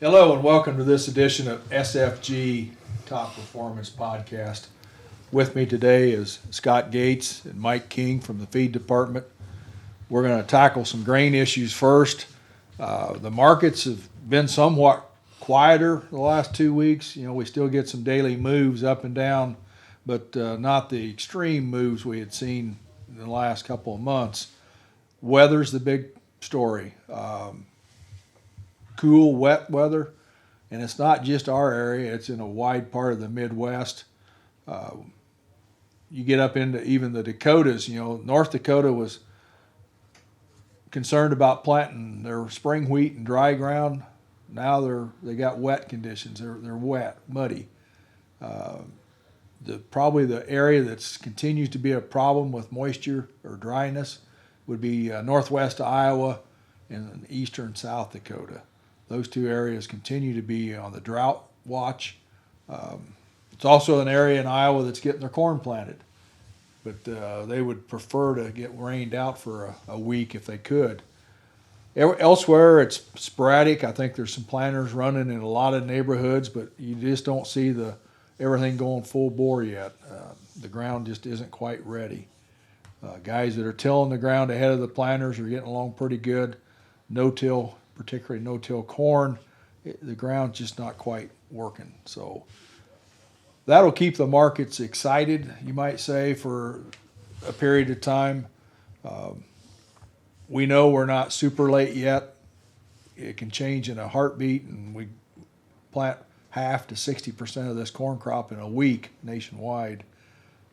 Hello and welcome to this edition of SFG Top Performance Podcast. With me today is Scott Goetz and Mike King from the feed department. We're going to tackle some grain issues first. The markets have been somewhat quieter the last 2 weeks. You know, we still get some daily moves up and down, but not the extreme moves we had seen in the last couple of months. Weather's the big story. Cool, wet weather, and it's not just our area, it's in a wide part of the Midwest. You get up into even the Dakotas. You know, North Dakota was concerned about planting their spring wheat in dry ground. Now they got wet conditions. They're wet, muddy. Probably the area that continues to be a problem with moisture or dryness would be northwest Iowa and eastern South Dakota. Those two areas continue to be on the drought watch. It's also an area in Iowa that's getting their corn planted, but they would prefer to get rained out for a week if they could. Elsewhere, it's sporadic. I think there's some planters running in a lot of neighborhoods, but you just don't see everything going full bore yet. The ground just isn't quite ready. Guys that are tilling the ground ahead of the planters are getting along pretty good. No-till, particularly no-till corn, the ground's just not quite working. So that'll keep the markets excited, you might say, for a period of time. We know we're not super late yet. It can change in a heartbeat, and we plant half to 60% of this corn crop in a week nationwide.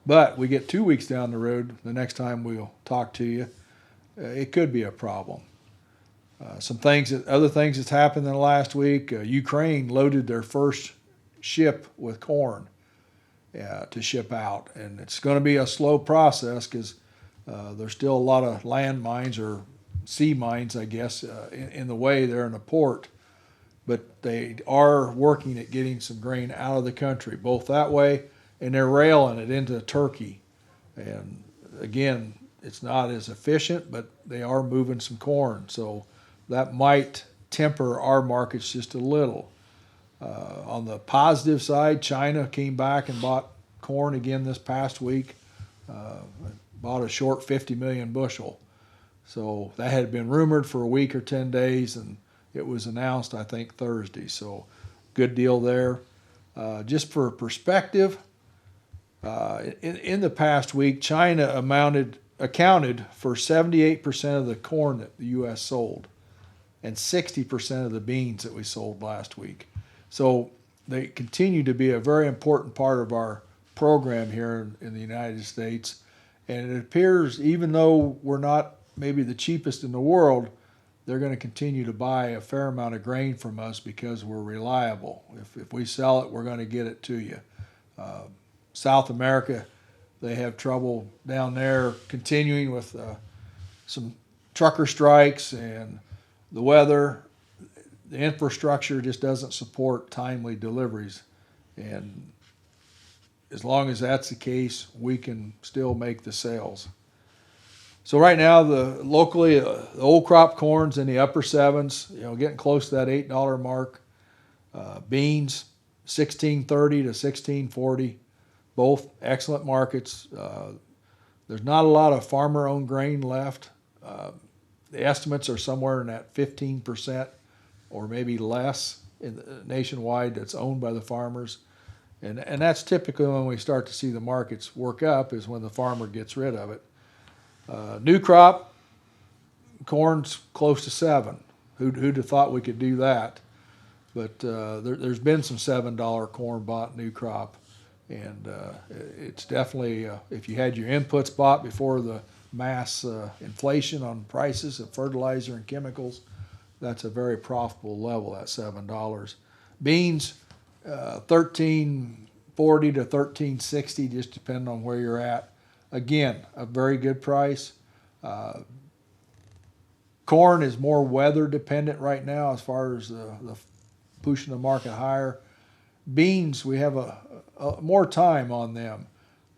But we get 2 weeks down the road, the next time we'll talk to you, it could be a problem. Other things that's happened in the last week, Ukraine loaded their first ship with corn to ship out. And it's going to be a slow process because there's still a lot of land mines or sea mines, I guess, in the way there in the port. But they are working at getting some grain out of the country, both that way and they're railing it into Turkey. And again, it's not as efficient, but they are moving some corn. So that might temper our markets just a little. On the positive side, China came back and bought corn again this past week, bought a short 50 million bushel. So that had been rumored for a week or 10 days, and it was announced, I think, Thursday. So good deal there. Just for perspective, in the past week, China accounted for 78% of the corn that the U.S. sold, and 60% of the beans that we sold last week. So they continue to be a very important part of our program here in the United States. And it appears, even though we're not maybe the cheapest in the world, they're going to continue to buy a fair amount of grain from us because we're reliable. If we sell it, we're going to get it to you. South America, they have trouble down there continuing with some trucker strikes and the weather. The infrastructure just doesn't support timely deliveries. And as long as that's the case, we can still make the sales. So right now, locally, the old crop corn's in the upper sevens, getting close to that $8 mark. Beans, $16.30 to $16.40, both excellent markets. There's not a lot of farmer-owned grain left. The estimates are somewhere in that 15% or maybe less nationwide that's owned by the farmers. And that's typically when we start to see the markets work up, is when the farmer gets rid of it. New crop, corn's close to 7. Who'd have thought we could do that? But there's been some $7 corn bought new crop. And it's definitely, if you had your inputs bought before the mass inflation on prices of fertilizer and chemicals, that's a very profitable level at $7. Beans, $13.40 to $13.60, just depending on where you're at. Again, a very good price. Corn is more weather dependent right now as far as the pushing the market higher. Beans, we have a more time on them,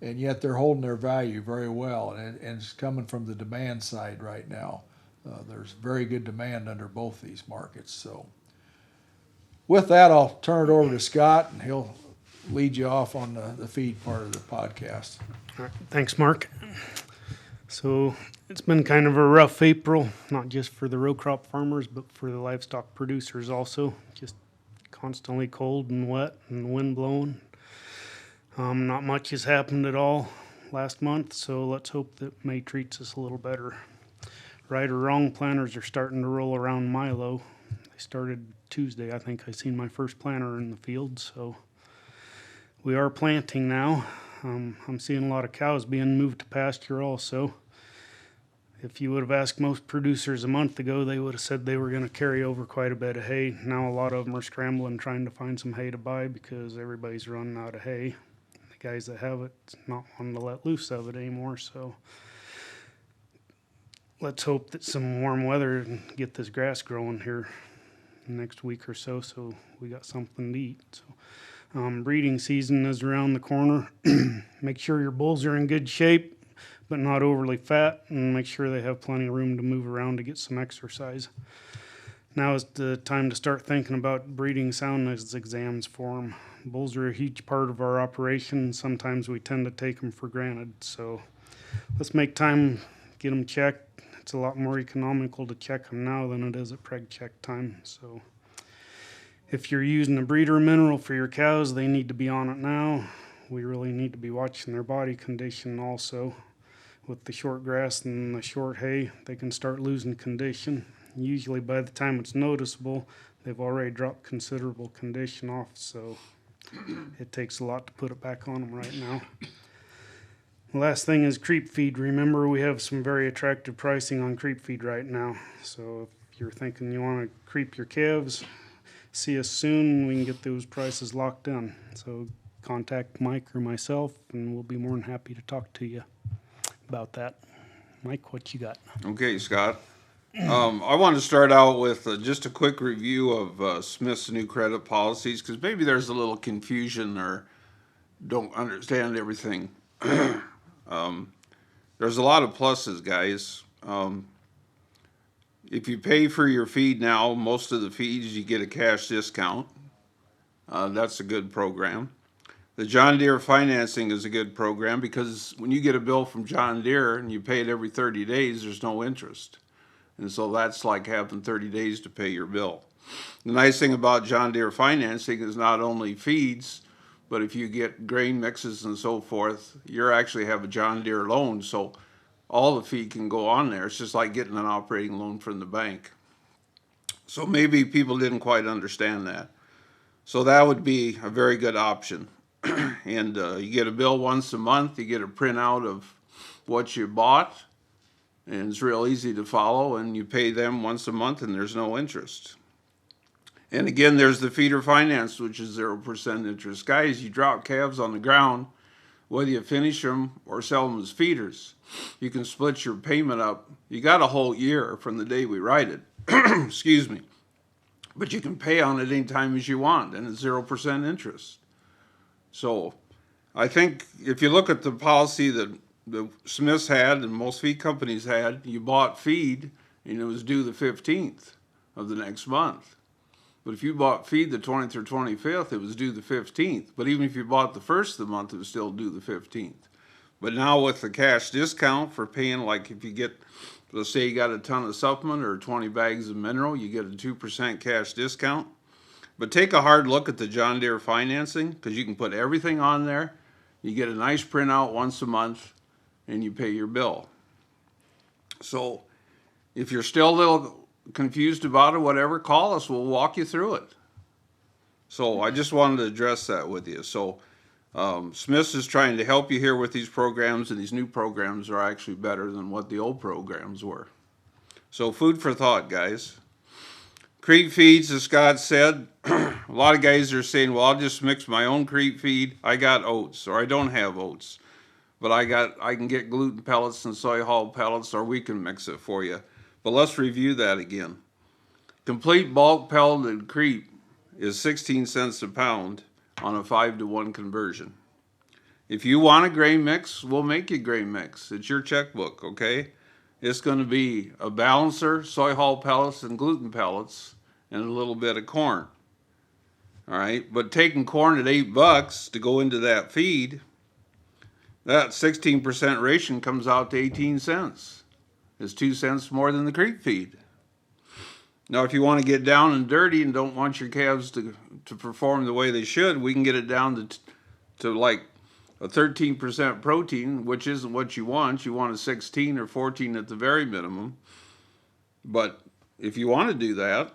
and yet they're holding their value very well, and it's coming from the demand side right now. There's very good demand under both these markets. So with that, I'll turn it over to Scott, and he'll lead you off on the feed part of the podcast. All right. Thanks, Mark. So it's been kind of a rough April, not just for the row crop farmers, but for the livestock producers also. Just constantly cold and wet and wind blowing. Not much has happened at all last month, so let's hope that May treats us a little better. Right or wrong, planters are starting to roll around Milo. They started Tuesday. I think I seen my first planter in the field, so we are planting now. I'm seeing a lot of cows being moved to pasture also. If you would have asked most producers a month ago, they would have said they were going to carry over quite a bit of hay. Now a lot of them are scrambling trying to find some hay to buy because everybody's running out of hay. The guys that have it not wanting to let loose of it anymore, so let's hope that some warm weather can get this grass growing here next week or so we got something to eat. So breeding season is around the corner. Make sure your bulls are in good shape, but not overly fat, and make sure they have plenty of room to move around to get some exercise. Now is the time to start thinking about breeding soundness exams for them. Bulls are a huge part of our operation. Sometimes we tend to take them for granted, so let's make time, get them checked. It's a lot more economical to check them now than it is at preg check time. So if you're using a breeder mineral for your cows, they need to be on it now. We really need to be watching their body condition also. With the short grass and the short hay, they can start losing condition. Usually by the time it's noticeable, they've already dropped considerable condition off, so it takes a lot to put it back on them right now. The last thing is creep feed. Remember, we have some very attractive pricing on creep feed right now. So if you're thinking you want to creep your calves, see us soon. We can get those prices locked in. So contact Mike or myself, and we'll be more than happy to talk to you about that. Mike, what you got? Okay, Scott. I want to start out with just a quick review of Smith's new credit policies, because maybe there's a little confusion or don't understand everything. There's a lot of pluses, guys. If you pay for your feed now, most of the feeds you get a cash discount. That's a good program. The John Deere financing is a good program because when you get a bill from John Deere and you pay it every 30 days, there's no interest. And so that's like having 30 days to pay your bill. The nice thing about John Deere financing is not only feeds, but if you get grain mixes and so forth, you actually have a John Deere loan. So all the feed can go on there. It's just like getting an operating loan from the bank. So maybe people didn't quite understand that. So that would be a very good option. And you get a bill once a month, you get a printout of what you bought, and it's real easy to follow, and you pay them once a month and there's no interest. And again, there's the feeder finance, which is 0% interest. Guys, you drop calves on the ground, whether you finish them or sell them as feeders, you can split your payment up. You got a whole year from the day we write it, excuse me, but you can pay on it any time as you want, and it's 0% interest. So I think if you look at the policy that the Smiths had and most feed companies had, you bought feed and it was due the 15th of the next month. But if you bought feed the 20th or 25th, it was due the 15th. But even if you bought the first of the month, it was still due the 15th. But now with the cash discount for paying, like if you get, let's say you got a ton of supplement or 20 bags of mineral, you get a 2% cash discount. But take a hard look at the John Deere financing, because you can put everything on there. You get a nice printout once a month, and you pay your bill. So if you're still a little confused about it, whatever, call us. We'll walk you through it. So I just wanted to address that with you. So Smiths is trying to help you here with these programs, and these new programs are actually better than what the old programs were. So food for thought, guys. Creep feeds, as Scott said, a lot of guys are saying, well, I'll just mix my own creep feed. I got oats, or I don't have oats, but I can get gluten pellets and soy hull pellets, or we can mix it for you. But let's review that again. Complete bulk pelleted creep is 16 cents a pound on a 5-to-1 conversion. If you want a grain mix, we'll make you grain mix. It's your checkbook, okay? It's going to be a balancer, soy hull pellets, and gluten pellets, and a little bit of corn. All right, but taking corn at $8 to go into that feed, that 16% ration comes out to 18 cents. It's 2 cents more than the creep feed. Now, if you want to get down and dirty and don't want your calves to perform the way they should, we can get it down to like a 13% protein, which isn't what you want. You want a 16 or 14 at the very minimum. But if you want to do that,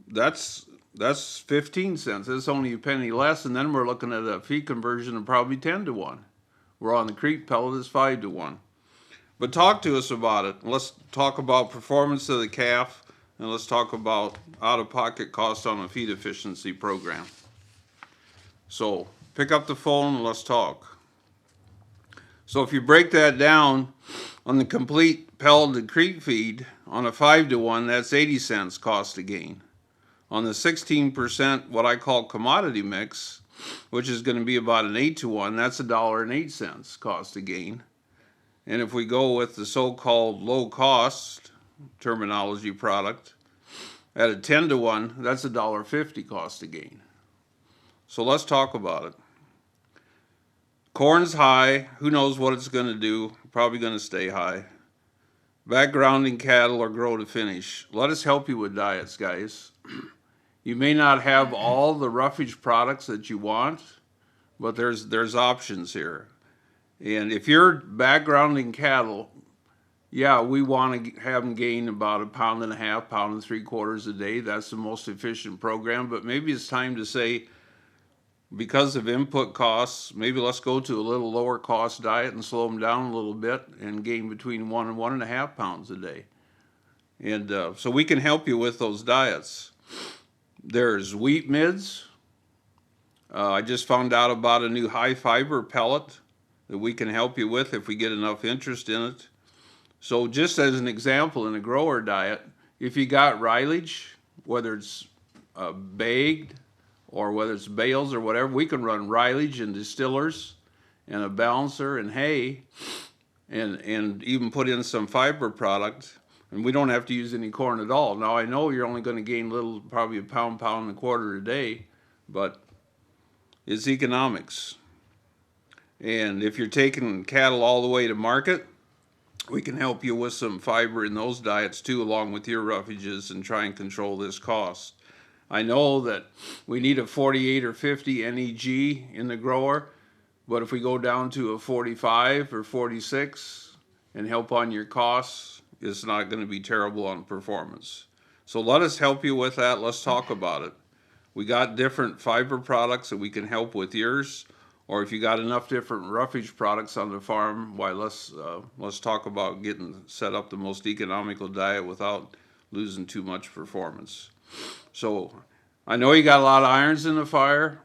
that's 15 cents. That's only a penny less, and then we're looking at a feed conversion of probably 10 to 1. We're on the creep pellet is 5 to 1. But talk to us about it. Let's talk about performance of the calf, and let's talk about out-of-pocket cost on a feed efficiency program. So pick up the phone and let's talk. So if you break that down on the complete pelleted creep feed on a 5 to 1, that's 80 cents cost of gain. On the 16%, what I call commodity mix, which is going to be about an 8 to 1, that's $1.08 cost of gain. And if we go with the so-called low cost terminology product, at a 10 to 1, that's $1.50 cost of gain. So let's talk about it. Corn's high. Who knows what it's going to do? Probably going to stay high. Backgrounding cattle are grow to finish. Let us help you with diets, guys. You may not have all the roughage products that you want, but there's options here. And if you're backgrounding cattle, yeah, we want to have them gain about 1.5 pounds, 1.75 pounds a day. That's the most efficient program. But maybe it's time to say, because of input costs, maybe let's go to a little lower cost diet and slow them down a little bit and gain between 1 and 1.5 pounds a day. And so we can help you with those diets. There's wheat mids. I just found out about a new high fiber pellet that we can help you with if we get enough interest in it. So just as an example, in a grower diet, if you got rilage, whether it's bagged or whether it's bales or whatever, we can run rilage and distillers and a balancer and hay and even put in some fiber product, and we don't have to use any corn at all. Now I know you're only going to gain little, probably 1 pound, 1.25 pounds a day, but it's economics. And if you're taking cattle all the way to market, we can help you with some fiber in those diets too, along with your roughages, and try and control this cost. I know that we need a 48 or 50 NEG in the grower, but if we go down to a 45 or 46 and help on your costs, it's not going to be terrible on performance. So let us help you with that. Let's talk about it. We got different fiber products that we can help with yours. Or if you got enough different roughage products on the farm, why, let's talk about getting set up the most economical diet without losing too much performance. So I know you got a lot of irons in the fire,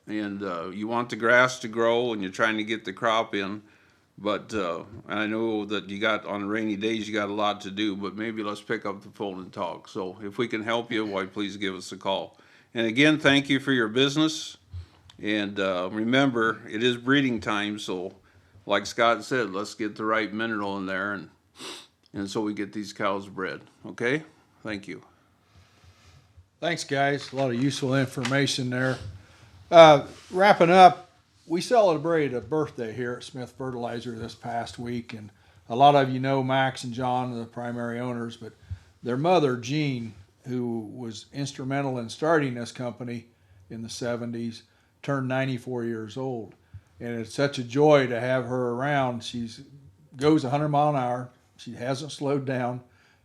and you want the grass to grow, and you're trying to get the crop in. But I know that you got, on rainy days, you got a lot to do, but maybe let's pick up the phone and talk. So if we can help you, why, please give us a call. And again, thank you for your business. And remember, it is breeding time, so like Scott said, let's get the right mineral in there, and so we get these cows bred. Okay? Thank you. Thanks, guys. A lot of useful information there. Wrapping up, we celebrated a birthday here at Smith Fertilizer this past week, and a lot of you know Max and John, the primary owners, but their mother, Jean, who was instrumental in starting this company in the 70s, turned 94 years old, and it's such a joy to have her around. She's goes 100 mile an hour. She hasn't slowed down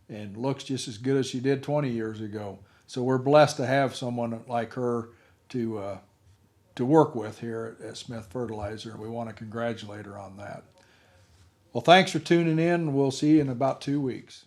and looks just as good as she did 20 years ago. So we're blessed to have someone like her to work with here at Smith Fertilizer. We want to congratulate her on that. Well, thanks for tuning in. We'll see you in about 2 weeks.